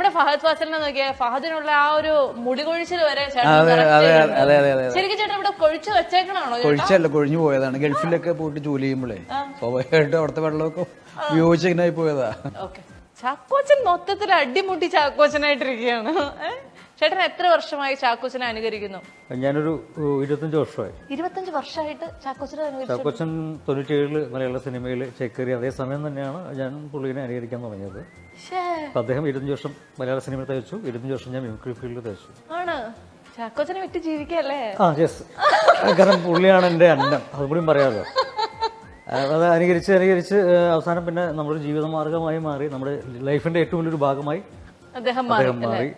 നമ്മുടെ ഫഹദ് ഫാസിലിനെ നോക്കിയ ഫഹദിനുള്ള ആ ഒരു മുടി കൊഴിച്ചിൽ വരെ ശരിക്കും ചേട്ടൻ ഇവിടെ കൊഴിച്ചു വെച്ചേക്കണാണോ? കൊഴിച്ചല്ല, കൊഴിഞ്ഞു പോയതാണ്. ഗൾഫിലൊക്കെ പോയിട്ട് ജോലി ചെയ്യുമ്പോഴേ സ്വാഭാവികമായിട്ടും അവിടുത്തെ വെള്ളമൊക്കെ ഉപയോഗിച്ചിങ്ങനായി പോയതാ. ചാക്കോച്ചൻ മൊത്തത്തിൽ അടിമുട്ടി ചാക്കോച്ചനായിട്ടിരിക്കുകയാണ്. ചേട്ടൻ എത്ര വർഷമായി ചാക്കോച്ചനെ അനുകരിക്കുന്നു? ഞാനൊരു 25 വർഷമായി. 25 വർഷമായിട്ട് ചാക്കോച്ചൻ 97 മലയാള സിനിമയിൽ ചേക്കേറി അതേ സമയം തന്നെയാണ് ഞാൻ പുള്ളിനെ അനുകരിക്കാൻ തുടങ്ങിയത്. അദ്ദേഹം 25 വർഷം മലയാള സിനിമയിൽ തയ്ച്ചു, 25 വർഷം ഞാൻ മിമിക്രി ഫീൽഡിൽ തയ്ച്ചു. ആണ് ചാക്കോച്ചനെ വിട്ട് ജീവിക്കല്ലേ? യെസ്. കാരണം പുള്ളിയാണ് എൻ്റെ അന്നം, അതുകൂടിയും പറയാമല്ലോ. അത് അനുകരിച്ച് അവസാനം പിന്നെ നമ്മുടെ ജീവിത മാർഗമായി മാറി, നമ്മുടെ ലൈഫിന്റെ ഏറ്റവും വലിയൊരു ഭാഗമായി അദ്ദേഹം മാറി.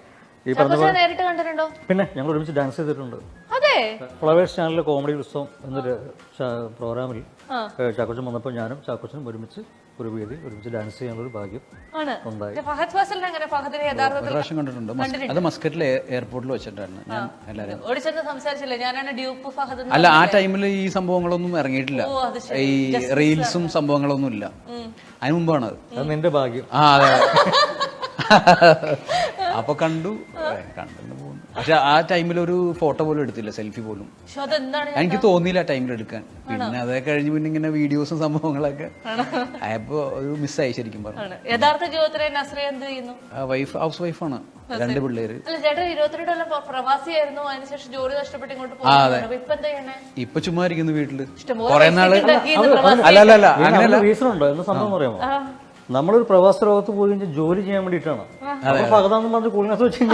ഈ പറഞ്ഞ നേരിട്ട് കണ്ടിട്ടുണ്ടോ? പിന്നെ ഞങ്ങൾ ഒരുമിച്ച് ഡാൻസ് ചെയ്തിട്ടുണ്ട്. അതെ, ഫ്ലവേഴ്സ് ചാനലിലെ കോമഡി ഉത്സവം എന്നൊരു പ്രോഗ്രാമിൽ ചാക്കോച്ചൻ വന്നപ്പോൾ ഞാനും ചാക്കോച്ചനും ഒരുമിച്ച് ഒരു വേദി ഒരുമിച്ച് ഡാൻസ് ചെയ്യാനുള്ള ഒരു ഭാഗ്യം ഉണ്ടായി. പ്രാവശ്യം കണ്ടിട്ടുണ്ട്. അത് മസ്കറ്റിലെ എയർപോർട്ടിൽ വെച്ചിട്ടാണ് ഞാൻ എല്ലാവരും. അല്ല, ആ ടൈമിൽ ഈ സംഭവങ്ങളൊന്നും ഇറങ്ങിയിട്ടില്ല, ഈ റീൽസും സംഭവങ്ങളൊന്നും ഇല്ല. അതിന് മുമ്പാണ് അത് നിന്റെ ഭാഗ്യം. അതെ. അപ്പൊ കണ്ടു പോകുന്നു. പക്ഷെ ആ ടൈമിൽ ഒരു ഫോട്ടോ പോലും എടുത്തില്ല, സെൽഫി പോലും എനിക്ക് തോന്നിയില്ല ആ ടൈമിൽ എടുക്കാൻ. പിന്നെ അത് കഴിഞ്ഞ് പിന്നെ ഇങ്ങനെ വീഡിയോസും സംഭവങ്ങളൊക്കെ ആയപ്പോ ഒരു മിസ്സായി ശരിക്കും പറഞ്ഞു. യഥാർത്ഥ ജീവിതത്തിലെ നസ്രിയ എന്ത് ചെയ്യുന്നു? ഹൗസ് വൈഫാണ്, 2 പിള്ളേര്. ഇപ്പൊ ചുമ്മാ ഇരിക്കുന്നു വീട്ടില് കൊറേ നാള്. അല്ല അങ്ങനെയല്ല, റീസൺ ഉണ്ടോ? എന്താ സംഭവം പറയാമോ? നമ്മളൊരു പ്രവാസ ലോകത്ത് പോയി കഴിഞ്ഞാൽ ജോലി ചെയ്യാൻ വേണ്ടിയിട്ടാണ്. ഫഹദാന്ന് പറഞ്ഞ് കൂളിനകത്ത് വെച്ച്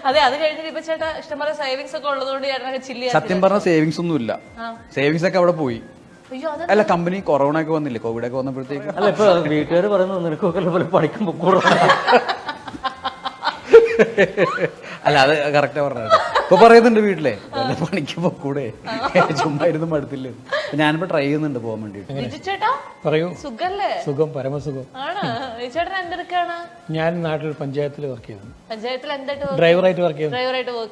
അതെ, അത് കഴിഞ്ഞിട്ട് ഇപ്പൊ ചേട്ടാ ഇഷ്ടംപോലെ സേവിങ്സ് ഒക്കെ ഉള്ളതുകൊണ്ട് ചേട്ടനൊക്കെ ചില്ലി. സത്യം പറഞ്ഞ സേവിങ്സ് ഒന്നും ഇല്ല, സേവിങ്സ് ഒക്കെ അവിടെ പോയി. അല്ല, കമ്പനി കൊറോണ ഒക്കെ വന്നില്ലേ, കോവിഡ് ഒക്കെ വന്നപ്പോഴത്തേക്ക്. അല്ല, ഇപ്പൊ വീട്ടുകാർ പറയുന്നത് നിനക്കൊക്കെ പോലെ പഠിക്കുമ്പോ അല്ല, അത് കറക്റ്റാ പറഞ്ഞത്. ഇപ്പൊ പറയുന്നുണ്ട് വീട്ടിലെ വല്ല പണിക്ക് പോക്കൂടെ, ചുമ്മാ ഇരുന്ന് മടുത്തില്ലേ. ഞാനിപ്പോ ട്രൈ ചെയ്യുന്നുണ്ട് പോകാൻ വേണ്ടിട്ട്. പറയൂ. സുഖം, പരമസുഖം. എന്തെടുക്കാണ്? ഞാൻ നാട്ടിൽ പഞ്ചായത്തിൽ വർക്ക് ചെയ്യുന്നു. പഞ്ചായത്തിൽ എന്തായിട്ട്? ഡ്രൈവറായിട്ട് വർക്ക്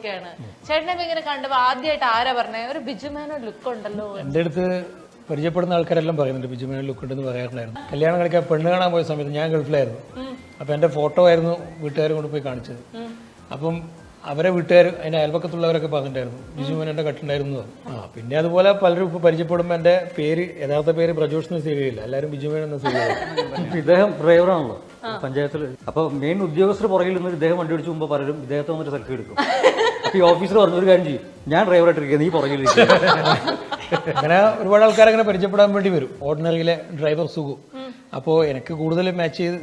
ചെയ്യാണ്. ചേട്ടനെ ഇങ്ങനെ കണ്ടപ്പോ ആദ്യമായിട്ട് ആരാ പറഞ്ഞേ ഒരു ബിജുമേനോ ലുക്ക് ഉണ്ടല്ലോ? എന്റെ അടുത്ത് പരിചയപ്പെടുന്ന ആൾക്കാരെല്ലാം പറയുന്നുണ്ട് ബിജുമേനോ ലുക്ക് ഉണ്ടെന്ന് പറയാറുണ്ടായിരുന്നു. കല്യാണം കഴിക്കാൻ പെണ്ണ് കാണാൻ പോയ സമയത്ത് ഞാൻ ഗൾഫിലായിരുന്നു. അപ്പൊ എന്റെ ഫോട്ടോ ആയിരുന്നു വീട്ടുകാർ കൊണ്ടുപോയി കാണിച്ചത്. അപ്പം അവരെ വീട്ടുകാർ അതിന്റെ അയൽപക്കത്തുള്ളവരൊക്കെ പറഞ്ഞിട്ടായിരുന്നു ബിജുമേനോന്റെ കട്ടുണ്ടായിരുന്നു. പിന്നെ അതുപോലെ പലരും ഇപ്പൊ പരിചയപ്പെടുമ്പോൾ എന്റെ പേര്, യഥാർത്ഥ പേര് പ്രജോഷ് എന്ന് സേവ് ചെയ്യില്ല, എല്ലാവരും ബിജുമേനോ എന്ന് സേവ് ചെയ്യില്ല. ഇദ്ദേഹം ഡ്രൈവറാണല്ലോ പഞ്ചായത്തിൽ. അപ്പൊ മെയിൻ ഉദ്യോഗസ്ഥർ പുറകിൽ നിന്ന് ഇദ്ദേഹം വണ്ടി ഓടിച്ചു മുമ്പ് പലരും ഇദ്ദേഹത്തെ വന്നിട്ട് സെൽഫി എടുക്കും. അപ്പൊ ഈ ഓഫീസർ പറഞ്ഞു ഒരു കാര്യം ചെയ്യും, ഞാൻ ഡ്രൈവറായിട്ടിരിക്കുക, നീ പുറകിൽ. അങ്ങനെ ഒരുപാട് ആൾക്കാർ അങ്ങനെ പരിചയപ്പെടാൻ വേണ്ടി വരും. ഓർഡിനറിയിലെ ഡ്രൈവർ സുഖു. അപ്പോൾ എനിക്ക് കൂടുതൽ മാച്ച് ചെയ്ത്